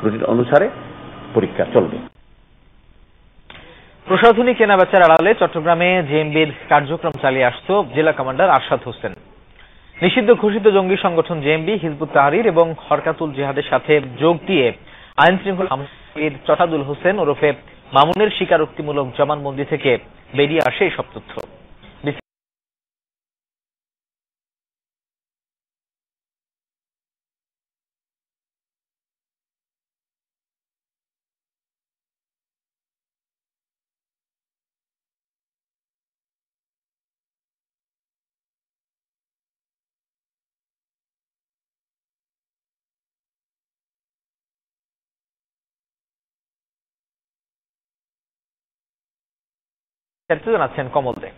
Routine অনুসারে পরীক্ষা চলবে। প্রসাধনী কেনাবেচার আড়ালে চট্টগ্রামে জেএমবির কার্যক্রম চালিয়ে আসত জেলা কমান্ডার আরশাদ হোসেন। নিষিদ্ধ ঘোষিত জঙ্গি সংগঠন জেএমবি, হিজবুত তাহরির এবং হরকাতুল জিহাদের সাথে যোগ দিয়ে আইন শৃঙ্খলা চটাদুল হোসেন ওরফে মামুনের স্বীকারোক্তিমূলক জবানবন্দি থেকে বেরিয়ে আসে এসব তথ্য। জানাচ্ছেন কমল দে।